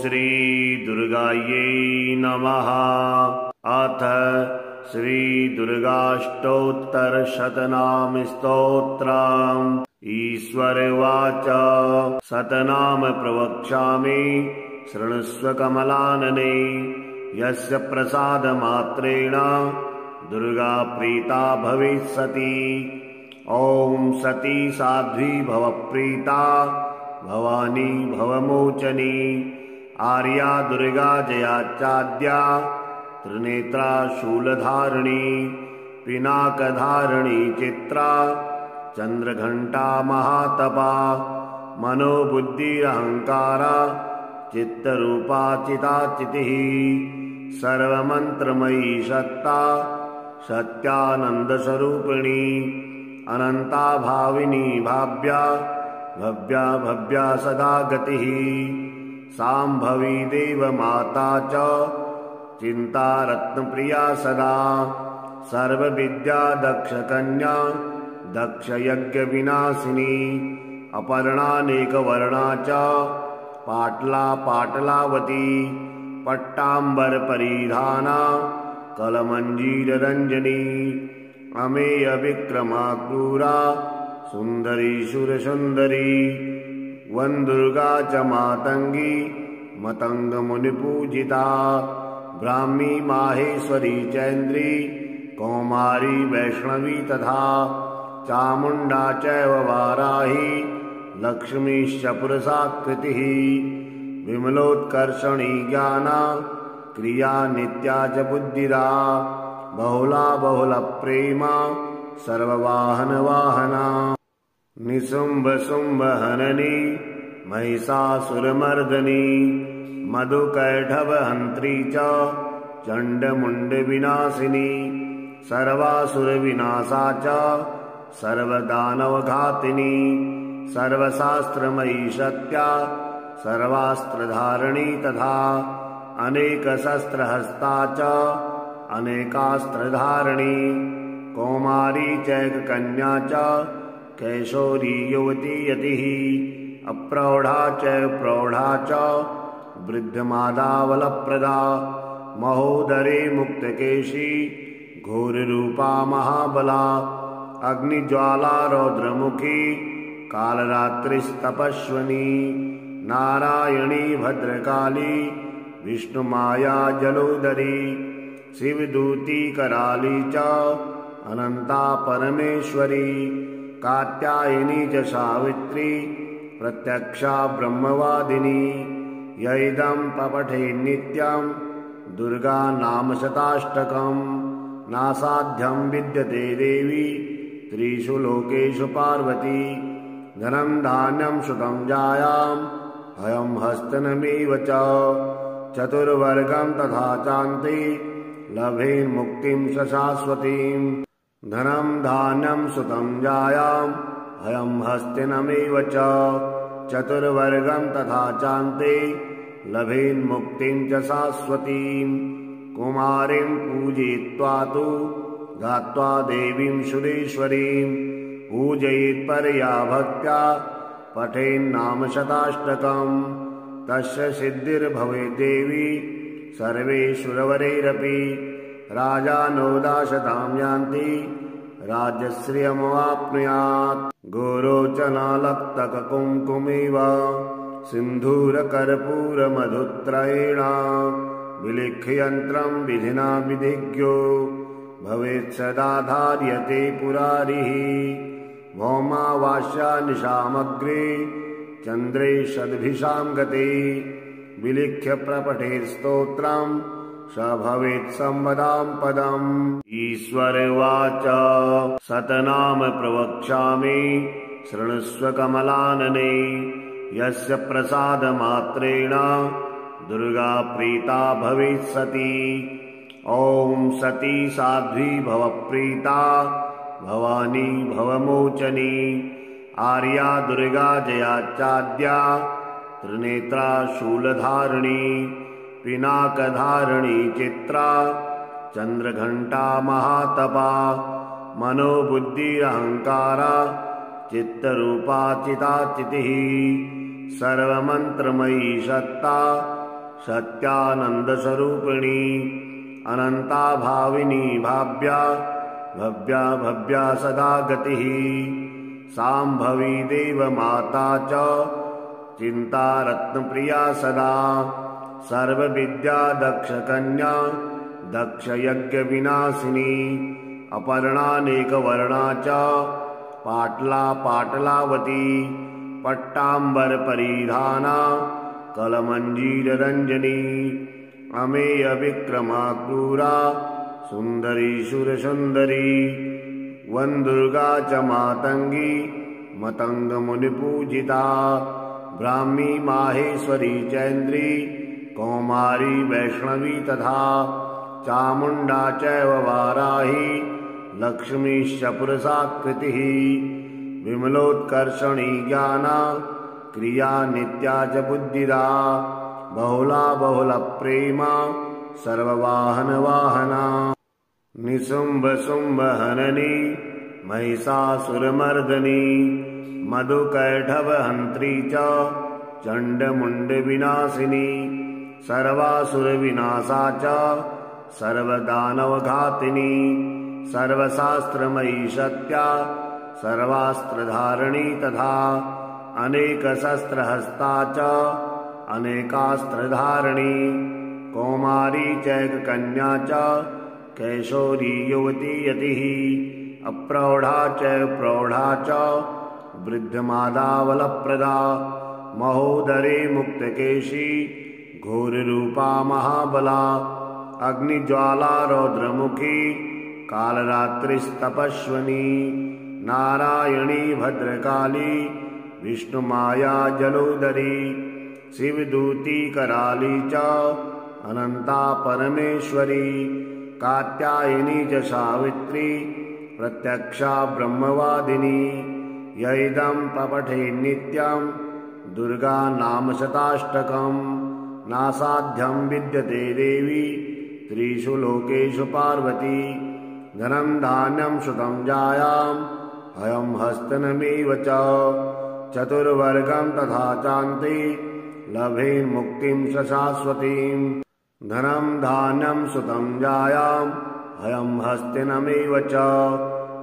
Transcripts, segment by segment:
श्री दुर्गायै नमः। अथ श्री दुर्गाष्टोत्तरशतनाम स्तोत्रम्। ईश्वर उवाच शतनाम प्रवक्ष्यामि शृणुष्व कमलानने। यस्य प्रसादमात्रेण दुर्गा प्रीता भविष्यति। ॐ सती साध्वी भवप्रीता भवानी भवमोचनी। आर्या दुर्गा जयाचाद्या त्रिनेत्रा शूलधारिणी। पिनाकधारिणी चित्रा चन्द्रघण्टा महातपा। मनोबुद्धिरहङ्कारा चित्तरूपा चिताचितिः। सर्वमन्त्रमयी सत्ता सत्यानन्दस्वरूपिणी। अनन्ता भाविनी भाव्या भव्या भव्या सदा गतिः। शाम्भवी देवमाता च चिन्ता रत्नप्रिया सदा। सर्वविद्या दक्षकन्या दक्षयज्ञविनाशिनी। अपर्णानेकवर्णा च पाटला पाटलावती। पट्टाम्बरपरिधाना कलमञ्जीररञ्जनी। अमेयविक्रमा क्रूरा सुन्दरी सुरसुन्दरी। वन्दुर्गा च मातङ्गी मतङ्गमुनिपूजिता। ब्राह्मी माहेश्वरी चैन्द्री कौमारी वैष्णवी तथा। चामुण्डा चैव वाराही लक्ष्मीश्च पुरुषाकृतिः। विमलोत्कर्षणी ज्ञाना क्रिया नित्या च बुद्धिदा। बहुला बहुलप्रेमा सर्ववाहनवाहना। निशुम्भशुम्भहननी महिषासुरमर्दनी। मधुकैटभहन्त्री च चण्डमुण्डविनाशिनी। सर्वासुरविनाशा च सर्वदानवघातिनी। सर्वशास्त्रमयी सत्या सर्वास्त्रधारिणी तथा। अनेकशस्त्रहस्ता च अनेकास्त्रधारिणी। कौमारी चैककन्या च कैशोरी युवती यतिः। अप्रौढा च प्रौढा च वृद्धमादावलप्रदा। महोदरे मुक्तकेशी घोररूपा महाबला। अग्निज्वाला रौद्रमुखी कालरात्रिस्तपस्विनी। नारायणी भद्रकाली विष्णुमाया जलोदरी। शिवदूती कराली च अनन्ता परमेश्वरी। कात्यायनी च सावित्री प्रत्यक्षा ब्रह्मवादिनी। य इदं पठे नित्यं दुर्गा नाम शताष्टकम्। नासाध्यं विद्यते देवी त्रिषु लोकेषु पार्वती। धनं धान्यं सुतं जायाम् अयं हस्तनमेव च। चतुर्वर्गं तथा चान्ते लभेन्मुक्तिं शाश्वतीम्। धनं धान्यं सुतं जायाम् अयं हस्तिनमेव च। चतुर्वर्गं तथा चान्ते लभेन्मुक्तिं च शाश्वतीम्। कुमारीं पूजयित्वा तु गात्वा देवीं सुरेश्वरीं। पूजयेत्परया भक्त्या पठेन्नाम शताष्टकम्। तस्य सिद्धिर्भवेत् देवी सर्वेषुरवरैरपि। राजानो दाशतां यान्ति राज्यश्रियमवाप्नुयात्। गोरोचनालक्तककुङ्कुमेव सिन्धूरकर्पूरमधुत्रयेण। विलिख्ययन्त्रं विधिना विधिज्ञो भवेत् सदा धार्यते पुरारिः। भौमावास्या निशामग्रे चन्द्रे षद्भिषां गते। विलिख्य प्रपठेत् स्तोत्रं स भवेत् संवदां पदम्। ईश्वर उवाच शतनाम प्रवक्ष्यामि शृणुष्व कमलानने। यस्य प्रसादमात्रेण दुर्गा प्रीता भविष्यति। ॐ सती साध्वी भवप्रीता भवानी भवमोचनी। आर्या दुर्गा जयाचाद्या त्रिनेत्रा शूलधारिणी। पिनाकधारिणी चित्रा चन्द्रघण्टा महातपा। मनोबुद्धिरहङ्कारा चित्तरूपा चिताचितिः। सर्वमन्त्रमयी सत्ता सत्यानन्दस्वरूपिणी अनन्ता भाविनी भाव्या भव्या भव्या सदा गतिः साम्भवी देवमाता च चिन्तारत्नप्रिया सदा सर्वविद्या दक्षकन्या दक्षयज्ञविनाशिनी अपर्णानेकवर्णा च पाटला पाटलावती पट्टाम्बरपरिधाना कलमञ्जीररञ्जनी अमेयविक्रमा क्रूरा सुन्दरी सुरसुन्दरी वन्दुर्गा च मातङ्गी मतङ्गमुनिपूजिता ब्राह्मी माहेश्वरी चैन्द्री कौमारी वैष्णवी तथा चामुण्डा चैव वाराही लक्ष्मीश्च पुरुषाकृतिः विमलोत्कर्षणी ज्ञाना क्रिया नित्या च बुद्धिदा बहुला बहुलप्रेमा सर्ववाहनवाहना निशुम्भशुम्भहननी महिषासुरमर्दनी मधुकैटभहन्त्री च चण्डमुण्डविनाशिनी सर्वासुरविनाशा च सर्वदानवघातिनी सर्वशास्त्रमयी सत्या सर्वास्त्रधारिणी तथा अनेकशस्त्रहस्ता च अनेकास्त्रधारिणी कौमारी चैककन्या च कैशोरी युवती यतिः अप्रौढा च प्रौढा च वृद्धमादावलप्रदा महोदरे मुक्तकेशी घोररूपा महाबला अग्निज्वाला रौद्रमुखी कालरात्रिस्तपस्विनी नारायणी भद्रकाली विष्णुमाया जलोदरी शिवदूती कराली च अनन्ता परमेश्वरी कात्यायनी च सावित्री प्रत्यक्षा ब्रह्मवादिनी य इदं पठे नित्यं दुर्गा नाम शताष्टकम् नासाध्यं विद्यते देवी त्रिषु लोकेषु पार्वती धनं धान्यं सुतं जायाम् अयं हस्तनमेव च चतुर्वर्गं तथा चान्ते लभेन्मुक्तिं शाश्वतीम् धनं धान्यं सुतं जायाम् अयं हस्तिनमेव च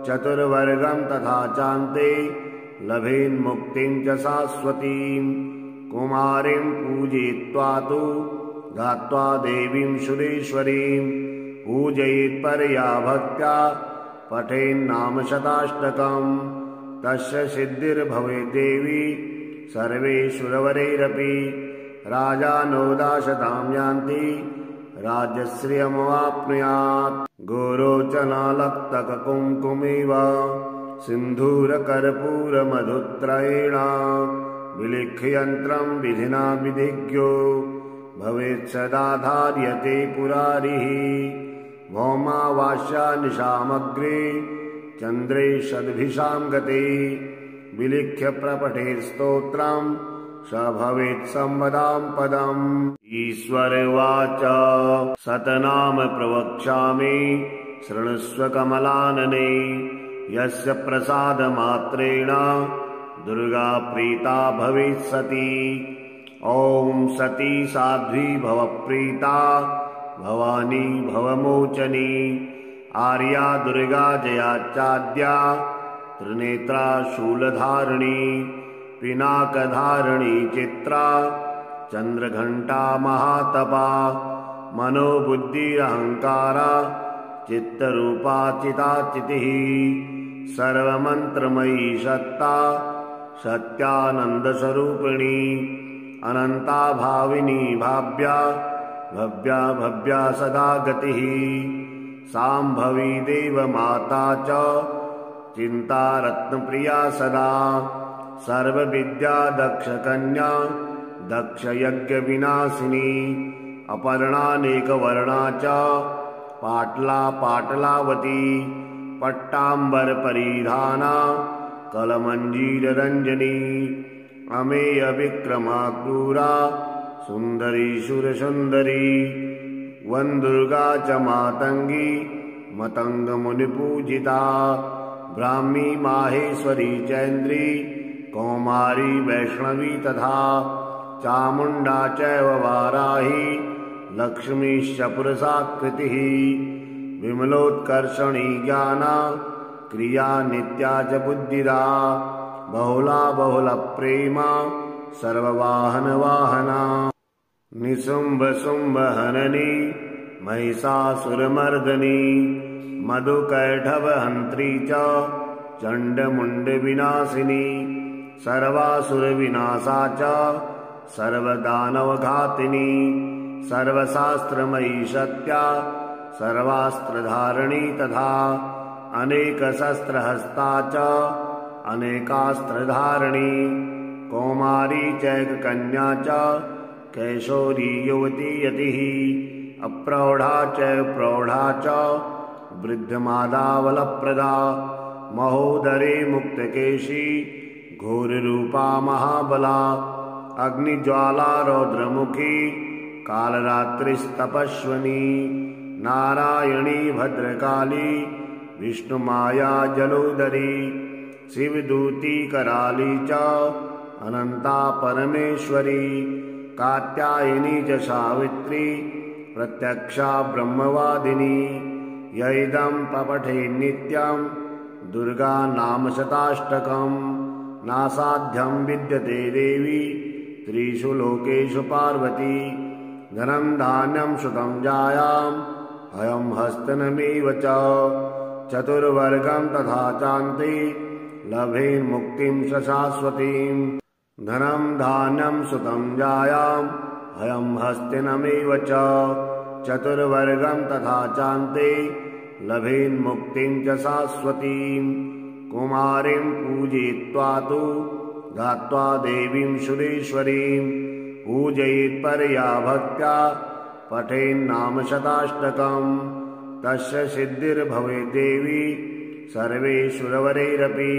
चतुर्वर्गं तथा चान्ते लभेन्मुक्तिं च शाश्वतीम् कुमारीं पूजयित्वा तु धात्वा देवीं सुरेश्वरीं पूजयेत्परया भक्त्या पठेन्नाम शताष्टकम् तस्य सिद्धिर्भवेत् देवी सर्वेषुरवरैरपि राजानो दाशतां यान्ति राज्यश्रियमवाप्नुयात् गोरोचनालक्तककुङ्कुमेव सिन्धूरकर्पूरमधुत्रयेण विलिख्ययन्त्रं विधिना विधिज्ञो भवेत् सदा धार्यते पुरारिः भौमावास्या निशामग्रे चन्द्रे षद्भिषां गते विलिख्य प्रपठेत् स्तोत्रम् स भवेत् संवदां पदम् ईश्वरवाच शतनाम प्रवक्ष्यामि शृणुष्व कमलानने यस्य प्रसादमात्रेण दुर्गा प्रीता भवेत् सती ॐ सती साध्वी भवप्रीता भवानी भवमोचनी आर्या दुर्गा जयाचाद्या त्रिनेत्रा शूलधारिणी पिनाकधारिणी चित्रा चन्द्रघण्टा महातपा मनोबुद्धिरहङ्कारा चित्तरूपा चिताचितिः सर्वमन्त्रमयी सत्ता सत्यानन्दस्वरूपिणी अनन्ता भाविनी भाव्या भव्या भव्या सदा गतिः साम्भवी देवमाता च चिन्तारत्नप्रिया सदा सर्वविद्या दक्षकन्या दक्षयज्ञविनाशिनी अपर्णानेकवर्णा च पाटला पाटलावती पट्टाम्बरपरिधाना कलमञ्जीररञ्जनी अमेयविक्रमा क्रूरा सुन्दरी सुरसुन्दरी वन्दुर्गा च मातङ्गी मतङ्गमुनिपूजिता ब्राह्मी माहेश्वरी चैन्द्री कौमारी वैष्णवी तथा चामुण्डा चैव वाराही लक्ष्मीश्च पुरुषाकृतिः विमलोत्कर्षणी ज्ञाना क्रिया नित्या च बुद्धिदा बहुला बहुलप्रेमा सर्ववाहनवाहना निशुम्भशुम्भहननी महिषासुरमर्दनी मधुकैटभहन्त्री च चण्डमुण्डविनाशिनी सर्वासुरविनाशा च सर्वदानवघातिनी सर्वशास्त्रमयी सत्या सर्वास्त्रधारिणी तथा अनेकशस्त्रहस्ता च अनेकास्त्रधारिणी कौमारी चैककन्या च कैशोरी युवती यतिः अप्रौढा च प्रौढा च वृद्धमादावलप्रदा महोदरी मुक्तकेशी घोररूपा महाबला अग्निज्वाला रौद्रमुखी कालरात्रिस्तपस्विनी नारायणी भद्रकाली विष्णुमाया जलोदरी शिवदूती कराली च अनंता परमेश्वरी कात्यायनी च सावित्री प्रत्यक्षा ब्रह्मवादिनी यैदं पपठे नित्यं दुर्गा नाम शताष्टकम् नासाध्यं विद्यते देवी त्रिषु लोकेषु पार्वती धनं धान्यं सुतं जायाम् अयं हस्तनमेव च चतुर्वर्गं तथा चान्ते लभेन्मुक्तिं शाश्वतीम् धनं धान्यं सुतं जायाम् अयं हस्तिनमेव च चतुर्वर्गं तथा चान्ते लभेन्मुक्तिं च शाश्वतीम् कुमारीं पूजयित्वा तु धात्वा देवीं सुरेश्वरीं पूजयेत्परया भक्त्या पठेन्नाम शताष्टकम् तस्य सिद्धिर्भवेत् देवी सर्वेषुरवरैरपि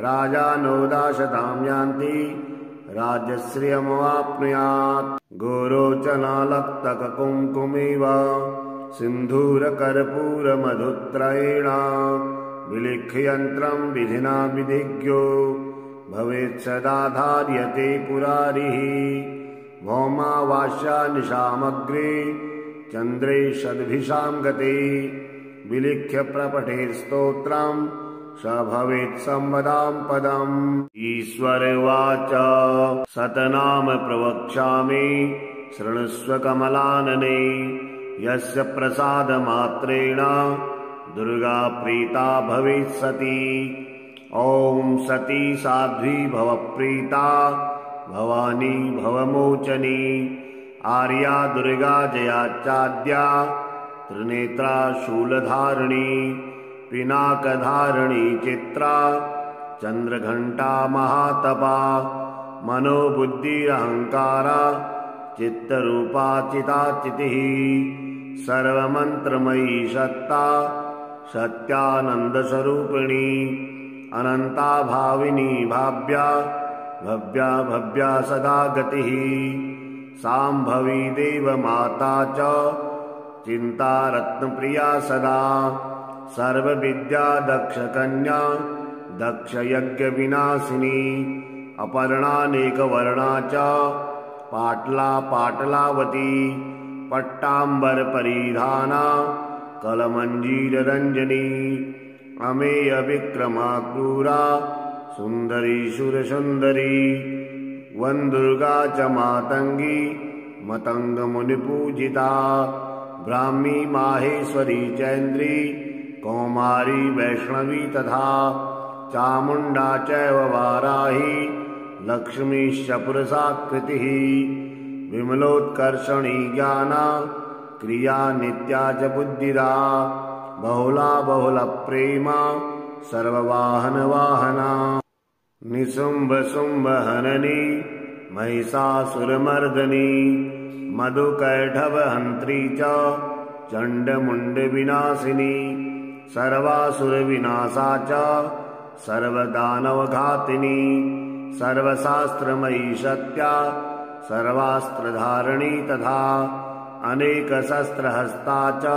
राजानो दाशतां यान्ति राज्यश्रियमवाप्नुयात् गोरोचनालक्तककुङ्कुमेव सिन्धूरकर्पूरमधुत्रयेण विलिख्ययन्त्रं विधिना विधिज्ञो भवेत् सदा धार्यते पुरारिः भौमावास्या निशामग्रे चन्द्रे षद्भिषां गते विलिख्य प्रपठेत् स्तोत्रं स भवेत् संवदां पदम्। ईश्वरवाच शतनाम प्रवक्ष्यामि शृणुष्व कमलानने यस्य प्रसादमात्रेण दुर्गा प्रीता भवेत् सती ॐ सती साध्वी भवप्रीता भवानी भवमोचनी आर्या दुर्गा जयाचाद्या त्रिनेत्रा शूलधारिणी पिनाकधारिणी चित्रा चन्द्रघण्टा महातपा मनोबुद्धिरहङ्कारा चित्तरूपा चिताचितिः सर्वमन्त्रमयी सत्ता सत्यानन्दस्वरूपिणी अनन्ता भाविनी भाव्या भव्या भव्या सदा गतिः साम्भवी देवमाता च चिन्ता रत्नप्रिया सदा सर्वविद्या दक्षकन्या दक्षयज्ञविनाशिनी अपर्णानेकवर्णा च पाटला पाटलावती पट्टाम्बरपरिधाना कलमञ्जीररञ्जनी अमेयविक्रमा क्रूरा सुन्दरी सुरसुन्दरी वन्दुर्गा च मातङ्गी मतङ्गमुनिपूजिता ब्राह्मी माहेश्वरी चैन्द्री कौमारी वैष्णवी तथा चामुण्डा चैव वाराही लक्ष्मीश्च पुरुषाकृतिः विमलोत्कर्षणी ज्ञाना क्रिया नित्या च बुद्धिदा बहुला बहुलप्रेमा सर्ववाहनवाहना निशुम्भशुम्भहननी महिषासुरमर्दनी मधुकैटभहन्त्री च चण्डमुण्डविनाशिनी सर्वासुरविनाशा च सर्वदानवघातिनी सर्वशास्त्रमयी सत्या सर्वास्त्रधारिणी तथा अनेकशस्त्रहस्ता च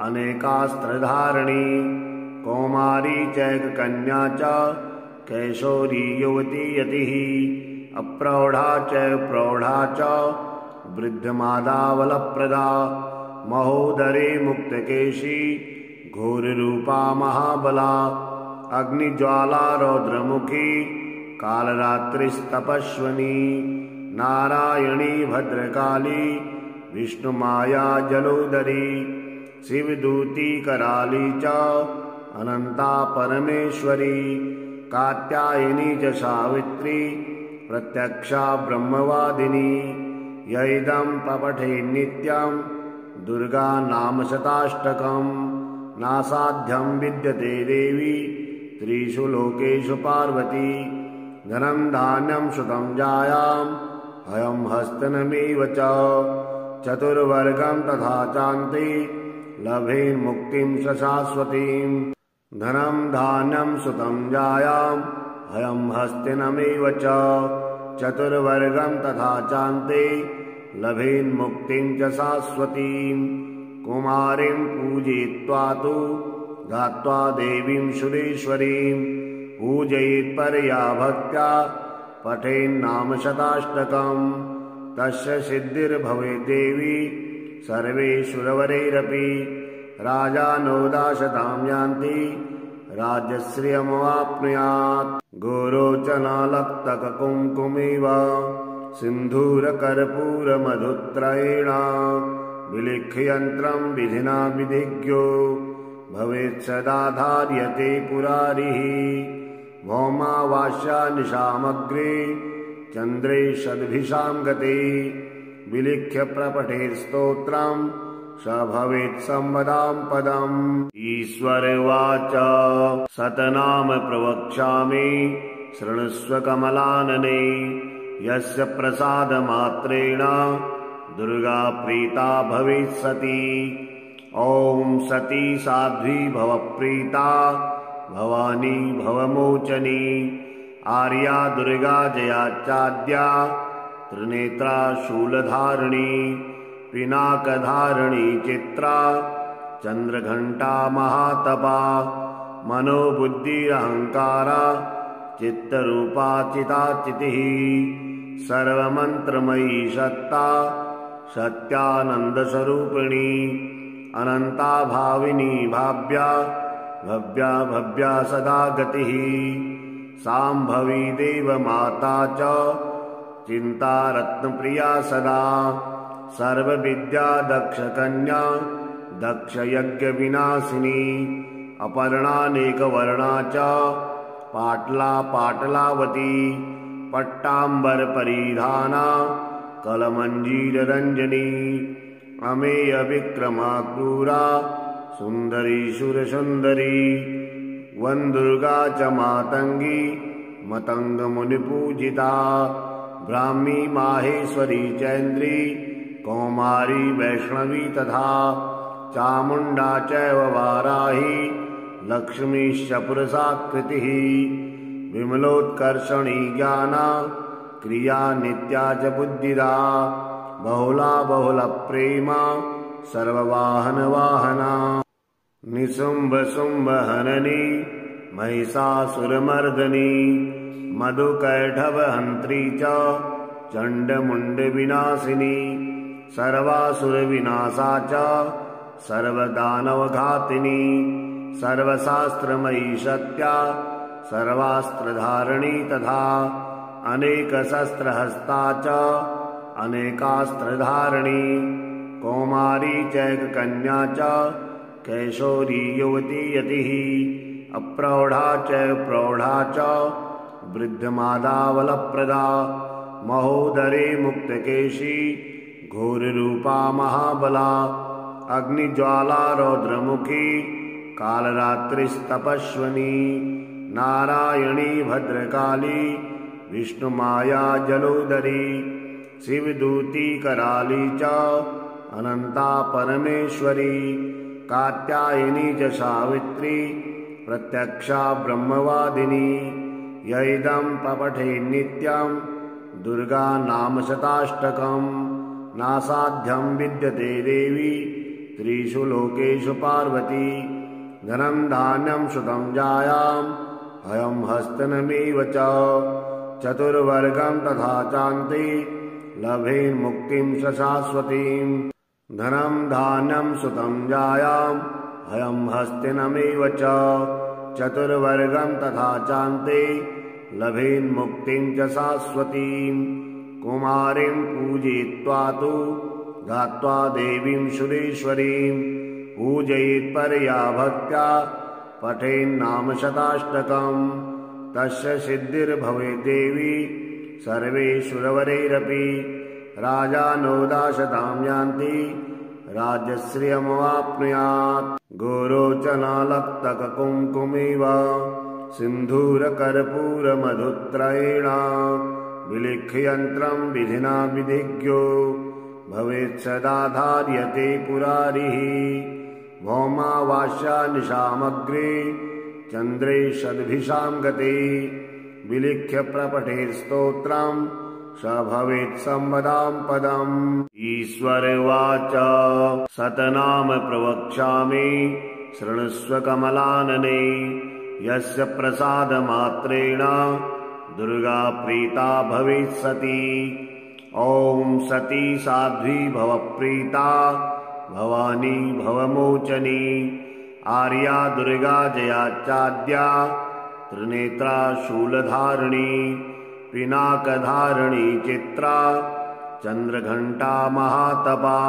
अनेकास्त्रधारिणी कौमारी चैककन्या च कैशोरी युवती यतिः अप्रौढा च प्रौढा च वृद्धमादावलप्रदा महोदरे मुक्तकेशी घोररूपा महाबला अग्निज्वाला रौद्रमुखी कालरात्रिस्तपस्विनी नारायणी भद्रकाली विष्णुमाया जलोदरी शिवदूती कराली च अनंता परमेश्वरी कात्यायनी च सावित्री प्रत्यक्षा ब्रह्मवादिनी यैदं पपठे नित्यं दुर्गा नाम शताष्टकं नासाध्यं विद्यते देवी त्रिषु लोकेषु पार्वती धनं धान्यं सुतं जायाम् अयं हस्तनमेव च चतुर्वर्गं तथा चान्ते लभेन्मुक्तिं शाश्वतीं धनं धान्यं सुतं जायाम् अयं हस्तिनमेव च चतुर्वर्गं तथा चान्ते लभेन्मुक्तिं च शाश्वतीं कुमारीं पूजयित्वा तु धात्वा देवीं सुरेश्वरीं पूजयेत्परया भक्त्या पठेन्नाम शताष्टकं तस्य सिद्धिर्भवेत् देवी सर्वेषुरवरैरपि राजानो दाशतां यान्ति राज्यश्रियमवाप्नुयात् गोरोचनालक्तककुङ्कुमेव सिन्धूरकर्पूरमधुत्रयेण विलिख्ययन्त्रं विधिना विधिज्ञो भवेत् सदा धार्यते पुरारिः भौमावास्या निशामग्रे चन्द्रे षद्भिषां गते विलिख्य प्रपठेत्स्तोत्रं स भवेत् संवदां पदम् ईश्वर उवाच सतनाम प्रवक्ष्यामि शृणुष्व कमलानने यस्य प्रसादमात्रेण दुर्गा प्रीता भवेत् सती ॐ सती साध्वी भवप्रीता भवानी भवमोचनी आर्या दुर्गा जयाचाद्या त्रिनेत्रा शूलधारिणी पिनाकधारिणी चित्रा चन्द्रघण्टा महातपा मनोबुद्धिरहङ्कारा चित्तरूपा चिताचितिः सर्वमन्त्रमयी सत्ता सत्यानन्दस्वरूपिणी अनन्ता भाविनी भाव्या भव्या भव्या सदा गतिः साम्भवी देवमाता च चिन्ता रत्नप्रिया सदा सर्वविद्या दक्षकन्या दक्षयज्ञविनाशिनी अपर्णानेकवर्णा च पाटला पाटलावती पट्टाम्बरपरिधाना कलमञ्जीररञ्जनी अमेय विक्रमा क्रूरा सुन्दरी सुरसुन्दरी वन्दुर्गा च मातङ्गी मतङ्गमुनिपूजिता ब्राह्मी माहेश्वरी चैन्द्री कौमारी वैष्णवी तथा चामुण्डा चैव वाराही लक्ष्मीश्च पुरुषाकृतिः विमलोत्कर्षणी ज्ञाना क्रिया नित्या च बुद्धिदा बहुला बहुलप्रेमा सर्ववाहनवाहना निशुम्भशुम्भहननी महिषासुरमर्दनी मधुकैटभहन्त्री च चण्डमुण्डविनाशिनी सर्वासुरविनाशा च सर्वदानवघातिनी सर्वशास्त्रमयी सत्या सर्वास्त्रधारिणी तथा अनेकशस्त्रहस्ता च अनेकास्त्रधारिणी कौमारी चैककन्या च कैशोरी युवती यतिः अप्रौढा च प्रौढा च वृद्धमादावलप्रदा महोदरे मुक्तकेशी घोररूपा महाबला अग्निज्वाला रौद्रमुखी कालरात्रिस्तपस्विनी नारायणी भद्रकाली विष्णुमाया जलोदरी शिवदूती कराली च अनंता परमेश्वरी कात्यायनी च सावित्री प्रत्यक्षा ब्रह्मवादिनी यैदं पपठे नित्यं दुर्गा नाम शताष्टकं नासाध्यं विद्यते देवी त्रिषु लोकेषु पार्वती धनं धान्यं सुतं जायाम् अयं हस्तनमेव च चतुर्वर्गं तथा चान्ते लभेन्मुक्तिं शाश्वतीम्। धनं धान्यं सुतं जायां भयं हस्तिनमेव च चतुर्वर्गं तथा चान्ते लभेन्मुक्तिं च शाश्वतीम्। कुमारीं पूजयित्वा तु गात्वा देवीं सुरेश्वरीं पूजयेत्परया भक्त्या पठेन्नाम शताष्टकम् तस्य सिद्धिर्भवेत् देवी सर्वेश्वरवरैरपि। राजानो दाशतां यान्ति राज्यश्रियमवाप्नुयात्। गोरोचनालक्तककुङ्कुमेव सिन्धूरकर्पूरमधुत्रयेण विलिख्ययन्त्रं विधिना विधिज्ञो भवेत् सदा धार्यते पुरारिः। भौमावास्या निशामग्रे चन्द्रे षद्भिषां गते विलिख्य प्रपठेत्स्तोत्रं स भवेत् संवदां पदम्। ईश्वर उवाच शतनाम प्रवक्ष्यामि शृणुष्व कमलानने यस्य प्रसादमात्रेण दुर्गा प्रीता भवेत् सती। ॐ सती साध्वी भवप्रीता भवानी भवमोचनी आर्या दुर्गा जया चाद्या त्रिनेत्रा शूलधारिणी पिनाकधारिणी चित्रा चन्द्रघण्टा महातपा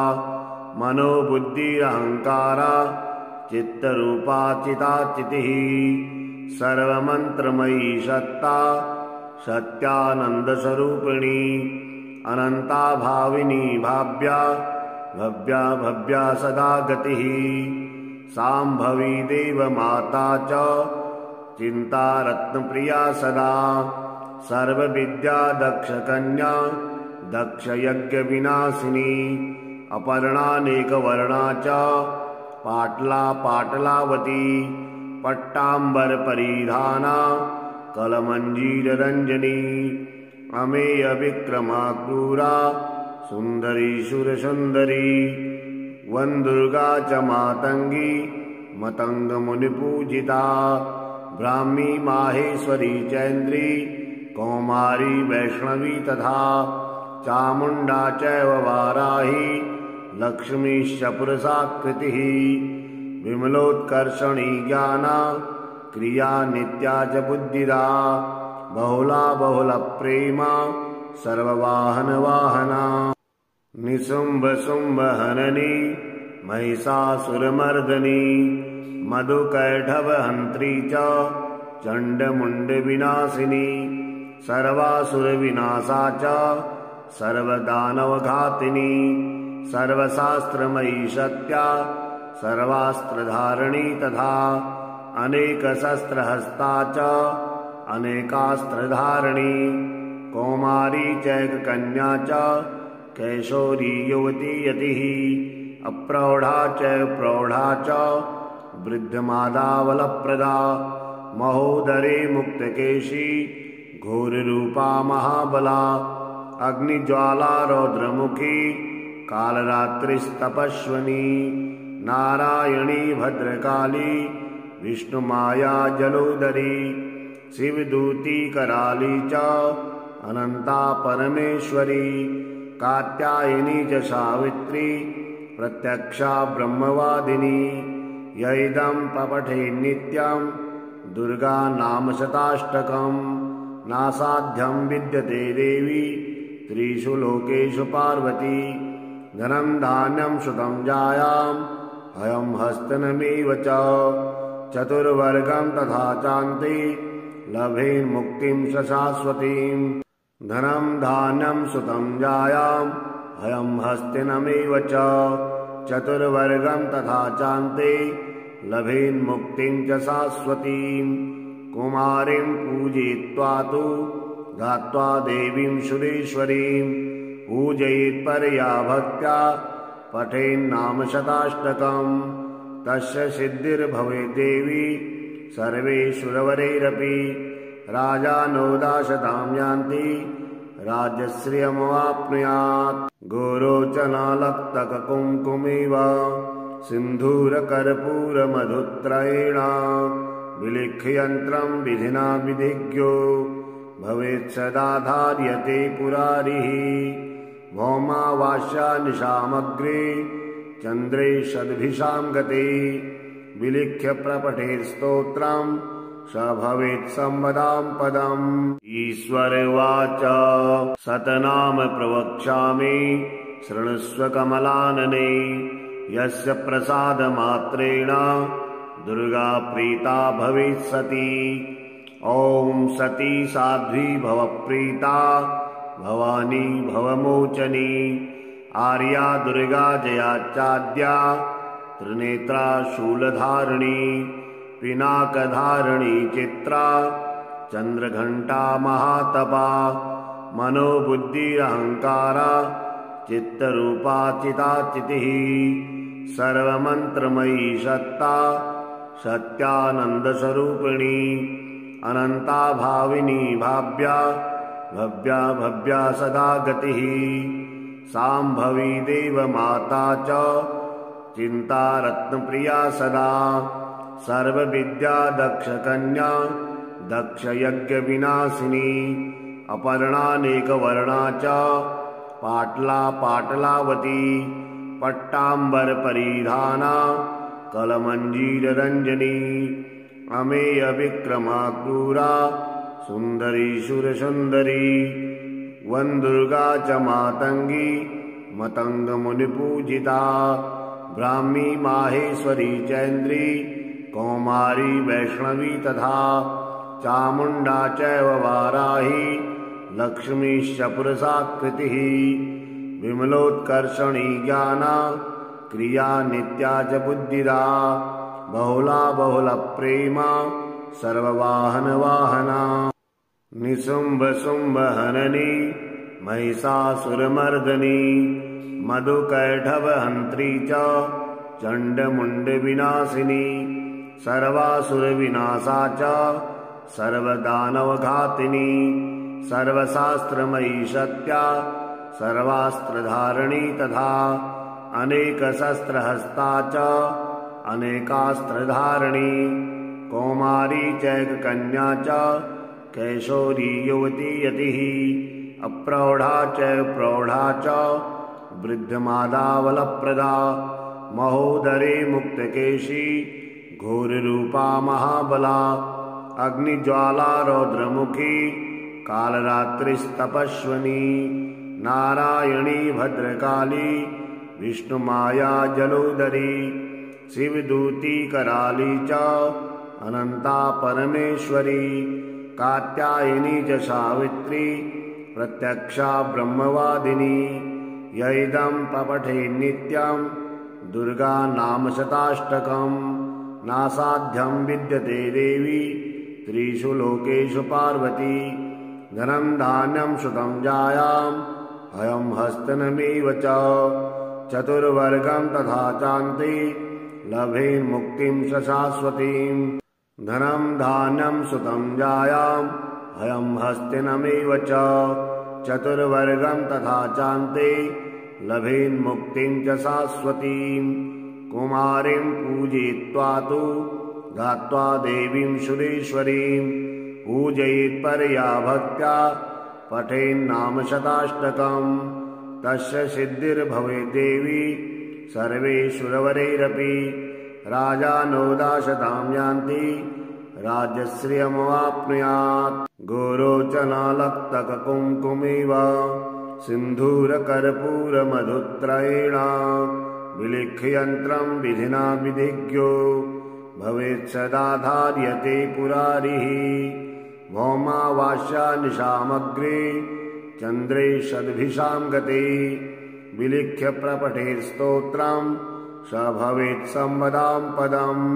मनोबुद्धिरहङ्कारा चित्तरूपा चिताचितिः सर्वमन्त्रमयी सत्ता सत्यानन्दस्वरूपिणी अनन्ता भाविनी भाव्या भव्या भव्या सदा गतिः साम्भवी देवमाता च चिन्ता रत्नप्रिया सदा सर्वविद्या दक्षकन्या दक्षयज्ञविनाशिनी अपर्णानेकवर्णा च पाटला पाटलावती पट्टाम्बरपरिधाना कलमञ्जीररञ्जनी अमेयविक्रमा क्रूरा सुन्दरी सुरसुन्दरी वन्दुर्गा च मातङ्गी मतङ्गमुनिपूजिता ब्राह्मी माहेश्वरी चैन्द्री कौमारी वैष्णवी तथा चामुण्डा चैव वाराही लक्ष्मीश्च पुरुषाकृतिः विमलोत्कर्षणी ज्ञाना क्रिया नित्या च बुद्धिदा बहुला बहुलप्रेमा सर्ववाहनवाहना निशुम्भशुम्भहननी महिषासुरमर्दनी मधुकैटभहन्त्री च चण्डमुण्डविनाशिनी सर्वासुरविनाशा च सर्वदानवघातिनी सर्वशास्त्रमयी सत्या सर्वास्त्रधारिणी तथा अनेकशस्त्रहस्ता च अनेकास्त्रधारिणी कौमारी चैककन्या च कैशोरी युवती यतिः अप्रौढा च प्रौढा च वृद्धमादावलप्रदा महोदरे मुक्तकेशी घोररूपा महाबला अग्निज्वाला रौद्रमुखी कालरात्रिस्तपस्विनी नारायणी भद्रकाली विष्णुमाया जलोदरी शिवदूती कराली च अनन्ता परमेश्वरी कात्यायनी च सावित्री प्रत्यक्षा ब्रह्मवादिनी यैदं पपठे नित्यं दुर्गा नाम शताष्टकम् नासाध्यं विद्यते देवी त्रिषु लोकेषु पार्वती धनं धान्यं सुतं जायां अयं हस्तनमेव च चतुर्वर्गं तथा चान्ते लभेन्मुक्तिं शाश्वतीम् धनं धान्यं सुतं जायां अयं हस्तिनमेव च चतुर्वर्गं तथा चान्ते लभेन्मुक्तिं च शाश्वतीम् कुमारीं पूजयित्वा तु गात्वा देवीं सुरेश्वरीं पूजयेत्परया भक्त्या पठेन्नाम शताष्टकम् तस्य सिद्धिर्भवेत् देवी सर्वेश्वरवरैरपि राजानो दाशतां यान्ति राज्यश्रियमवाप्नुयात् गोरोचनालक्तककुङ्कुमेव सिन्धूरकर्पूरमधुत्रयेण विलिख्ययन्त्रं विधिना विधिज्ञो भवेत् सदा धार्यते पुरारिः भौमावास्या निशामग्रे चन्द्रे षद्भिषां गते विलिख्य प्रपठेत्स्तोत्रम् स भवेत् संवदां पदम्। ईश्वर उवाच सतनाम प्रवक्ष्यामि शृणुष्व कमलानने यस्य प्रसादमात्रेण दुर्गा प्रीता भवेत् सती। ॐ सती साध्वी भवप्रीता भवानी भवमोचनी आर्या दुर्गा जयाचाद्या त्रिनेत्रा शूलधारिणी पिनाकधारिणी चित्रा चन्द्रघण्टा महातपा मनोबुद्धिरहङ्कारा चित्तरूपा चिताचितिः सर्वमन्त्रमयी सत्ता सत्यानन्दस्वरूपिणी अनन्ता भाविनी भाव्या भव्या भव्या सदा गतिः साम्भवी देवमाता च चिन्ता रत्नप्रिया सदा सर्वविद्या दक्षकन्या दक्षयज्ञविनाशिनी अपर्णानेकवर्णा च पाटला पाटलावती पट्टाम्बरपरिधाना कलमञ्जीररञ्जनी अमेयविक्रमा क्रूरा सुन्दरी सुरसुन्दरी वन्दुर्गा च मातङ्गी मतङ्गमुनिपूजिता ब्राह्मी माहेश्वरी चैन्द्री कौमारी वैष्णवी तथा चामुण्डा चैव वाराही लक्ष्मीश्च पुरुषाकृतिः विमलोत्कर्षणी ज्ञाना क्रिया नित्या च बुद्धिदा बहुला बहुलप्रेमा सर्ववाहनवाहना निशुम्भशुम्भहननी महिषासुरमर्दनी मधुकैटभहन्त्री च चण्डमुण्डविनाशिनी सर्वासुरविनाशा च सर्वदानवघातिनी सर्वशास्त्रमयी सत्या सर्वास्त्रधारिणी तथा अनेकशस्त्रहस्ता च अनेकास्त्रधारिणी कौमारी चैककन्या च कैशोरी युवती यतिः अप्रौढा च प्रौढा च वृद्धमादावलप्रदा महोदरे मुक्तकेशी घोररूपा महाबला अग्निज्वाला रौद्रमुखी कालरात्रिस्तपस्विनी नारायणी भद्रकाली विष्णुमाया जलोदरी शिवदूती कराली च अनन्ता परमेश्वरी कात्यायनी च सावित्री प्रत्यक्षा ब्रह्मवादिनी य इदं पठेत् नित्यं दुर्गा नाम शताष्टकम् नासाध्यं विद्यते देवी त्रिषु लोकेषु पार्वती धनं धान्यं सुतं जायाम् अयं हस्तनमेव च चतुर्वर्गं तथा चान्ते लभेन्मुक्तिं शाश्वतीं धनं धान्यं सुतं जायाम् अयं हस्तिनमेव च चतुर्वर्गं तथा चान्ते लभेन्मुक्तिं च शाश्वतीं कुमारीं पूजयित्वा तु धात्वा देवीं सुरेश्वरीं पूजयेत्परया भक्त्या पठेन्नाम शताष्टकम् तस्य सिद्धिर्भवेत् देवी सर्वेषुरवरैरपि राजानो दाशतां यान्ति राज्यश्रियमवाप्नुयात् गोरोचनालक्तककुङ्कुमेव सिन्धूरकर्पूरमधुत्रयेण विलिख्ययन्त्रं विधिना विधिज्ञो भवेत् सदा धार्यते पुरारिः भौमावास्या निशामग्रे चन्द्रे षद्भिषां गते विलिख्य प्रपठेत् स्तोत्रम् स भवेत् संवदां पदम्।